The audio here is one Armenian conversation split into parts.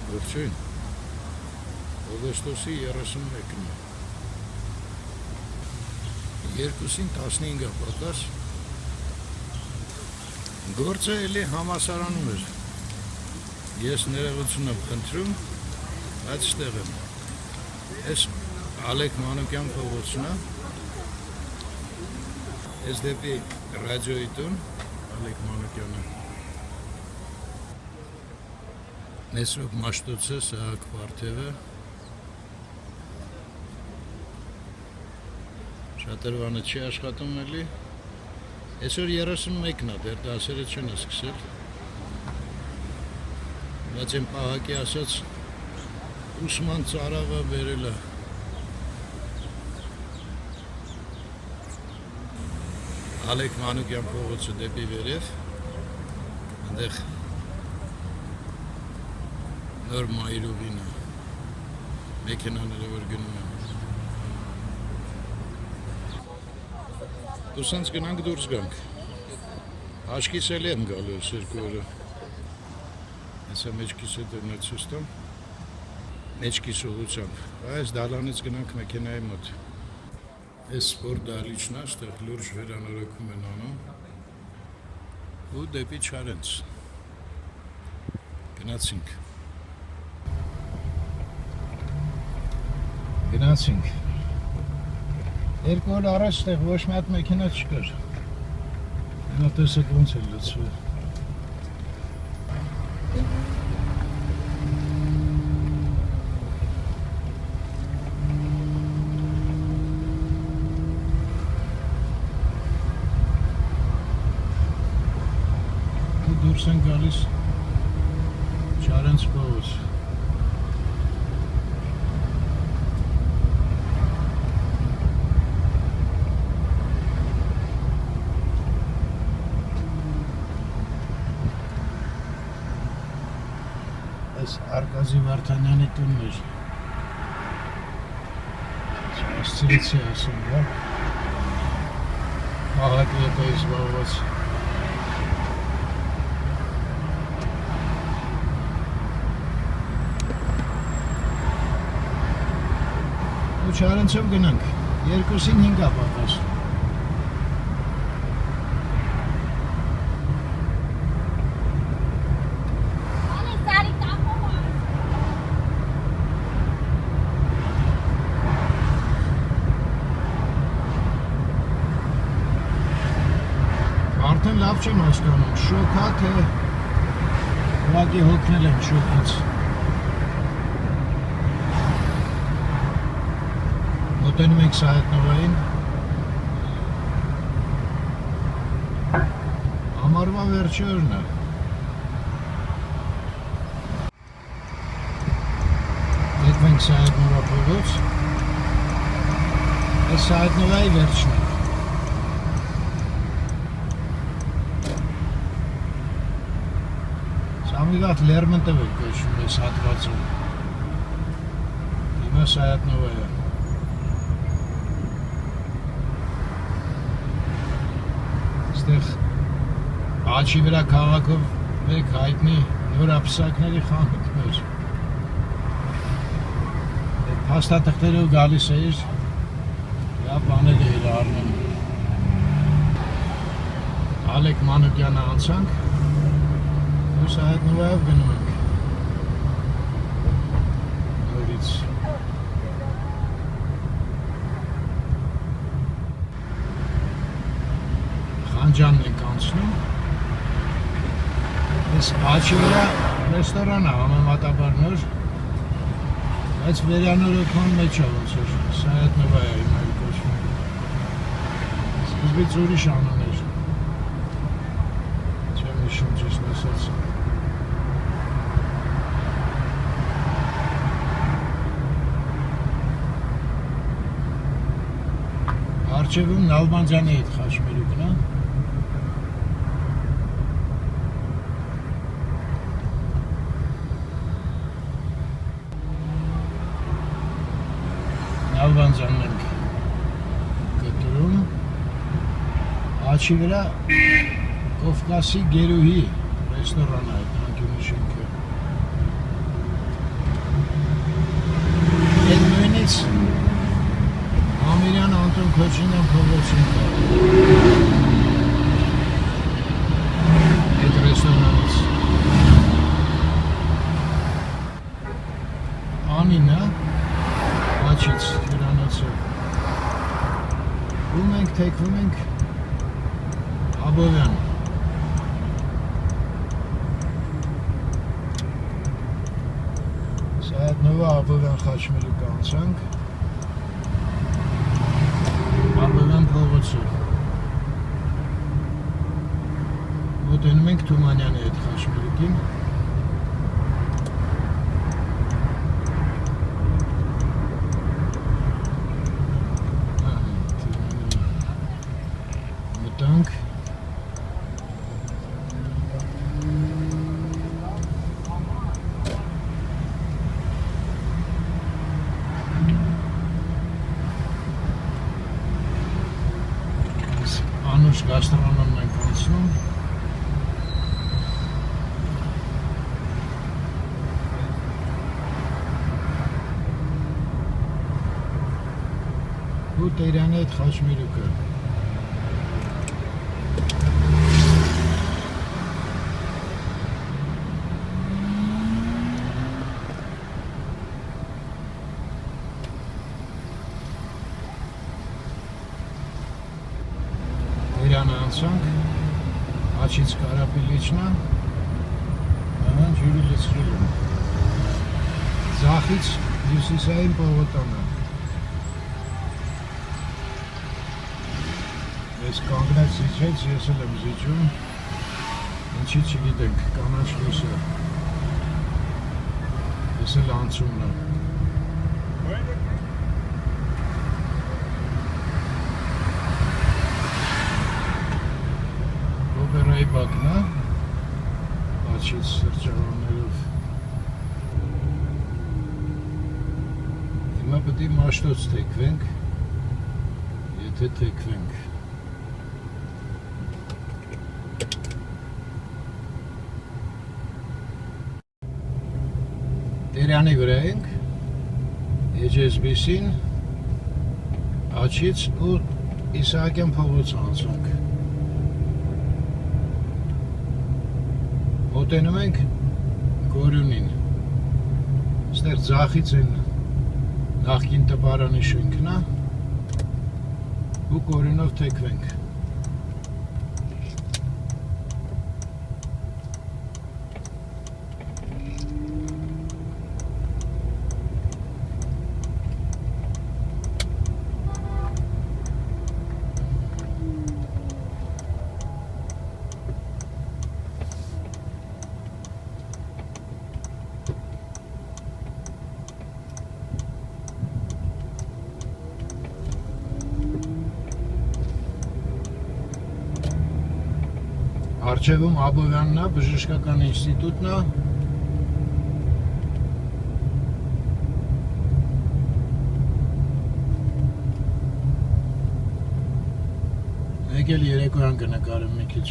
Ողջույն, օգոստոսի 31-ն է, 2:15 պակաս, գործը էլի համասարանում էր, ես ներողություն եմ խնդրում, բայց ստեղ եմ, ես Ալեք Մանուկյան փողոցն է, ես դեպի ռադիոյի տուն, Ալեք Մանուկյանը, Նեսրոպ Մաշտոցը, Սահակ Պարթևը, շատրվանը չի աշխատում էլի, այսօր 31-ն է, դեռ դասերը չեն սկսել, բայց եմ պահակի ասած ուսման ծարավը բերել է, Ալեք Մանուկյան փողոցը դեպի վերև, այնտեղ նոր մայրուղին է, մեքենաները որ գնում են, դուսանց գնանք դուրս գանք, հաշկիս էլ եմ գալու ես երկու օրը, հեսա մեջքիս է դրնել սուստամ, մեջքիս ուղությամբ, այս դալանից գնանք մեքենայի մոտ, այս սպորտ դալիչն է, ստեղ լուրջ վերանորոգում են անում, ու դեպի Չարենց, գնացինք, երկու օր առաջ ստեղ ոչ մի հատ մեքենա չկար, նա տեսեք ոնց է լցվել, ու դուրս են գալիս Չարենց փողոց, Արկադի Վարդանյանի տունն էր, ասցրից է ասում, հա, աղակի հետ է զբաղված, ու Չարենցով գնանք, 2:05 պակաս, արդեն լավ չեմ հասկանում, շոկ հա, թե ուղղակի հոգնել եմ շոկից, մոտենում ենք Սահետնովային, ամառվա վերջի օրն է, եկվենք Սահետնովա փողոց, այս Սահետնովայի վերջն է, Ամիգատ Լերմոնտով է կոչվում այս հատվածում, հիմա Սահետնովա է, ստեղ Աչի վրա քաղաքով մեկ հայտնի նորապսակների խանութներ, փաստաթղթերով գալիս էիր, դա բաներ էիր առնում, Ալեք Մանուկյանը անցանք, Սահետնովայով գնում ենք, նորից, Խանջանն ենք անցնում, ես Աչի վրա ռեստորան է համեմատաբար նոր, բայց վերանորոգման մեջ է ոնց էր, Սահետնովա է հիմա կոչվում, սկզբից ուրիշ անուն էր, չեմ հիշում ճիշտ ասած, Արջևում Նալբանդյանի հետ խաչմերուկն է, Նալբանդյանն ենք գտնում, Աչի վրա Կովկասի գերուհի ռեստորան է, անկյունի շենքը, թեքվում ենք Աբովյան։ Սա այդ նովա Աբովյան խաչմերուկ անցանք։ Աբովյան փողոցը։ Մոտենում ենք Թումանյանի այդ խաչմերուկին։ Մտանք։ Անուշ գաստրոնոմն ենք անցնում։ Ու Տերյանի այդ խաչմերուկը։ Տերյանը անցանք, Աչից Կարապիլիչնա, ահան ջուրի լցրել եմ։ Ձախից հյուսիսային պողոտանը։ Ես կանգնած զիջեց, ես էլ եմ զիջում, ինչի չգիտենք, կանաչ լույսը, ես էլ անցումն եմ։ Օպերայի բակն է, Աչից սրճարաններով։ Հիմա պետք է Մաշտոց թեքվենք, եթե թեքվենք։ Տերյանի վրա ենք, HSBC-ին, Աչից ու Իսահակյան փողոց անցանք։ Մոտենում ենք Գորյունին։ Ստեղ ձախից են նախկին տպարանի շենքն է ու Գորյունով թեքվենք։ Արջևում Աբովյանն է, բժշկական ինստիտուտն է։ Մեկ էլ երեկոյան կնկարեմ մի քիչ։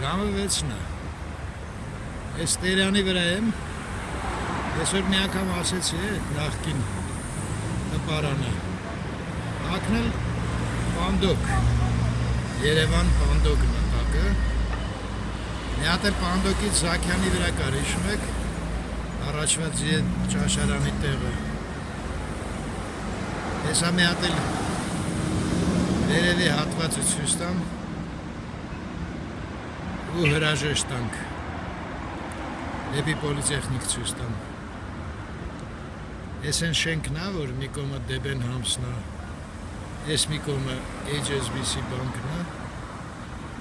Ժամը 6-ն է։ Ես Տերյանի վրա եմ։ Ես որ մի անգամ ասեցի, նախկին տպարանը։ Հակնել Պանդոկ։ Երևան Պանդոկն է տակը։ Մի հատ էլ Պանդոկից Զաքյանի վրա կար, հիշում եք, առաջվա ճաշարանի տեղը։ Հեսա մի հատ էլ վերևի հատվածը ցույց տամ ու հրաժեշտ տանք, դեպի պոլիտեխնիկ ցույց տամ։ Ես են շենքն է, որ մի կողմը Դեբեն Համսն է, ես մի կողմը HSBC բանկն է,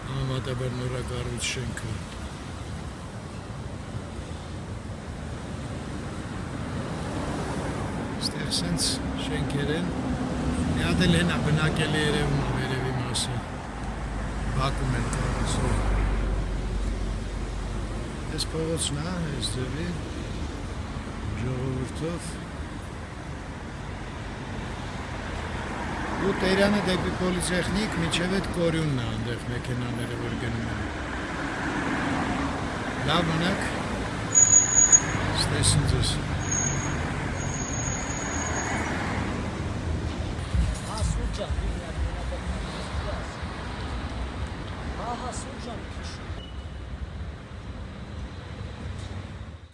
համեմատաբար նորակառույց շենքը։ Ստեղ սենց շենքեր են, մի հատ էլ հենա բնակելի երևում վերևի մասը, բակում են կառուցում։ Ես փողոցն է, ես ձևի, ժողովուրդով։ Ու Տերյանը դեպի պոլիտեխնիկ, միջև այդ Կորյունն է, այնտեղ մեքենաները որ գնում են։ Լավ մնաք, ստեսին ձեզ։ Ահա սուրջան քիչ։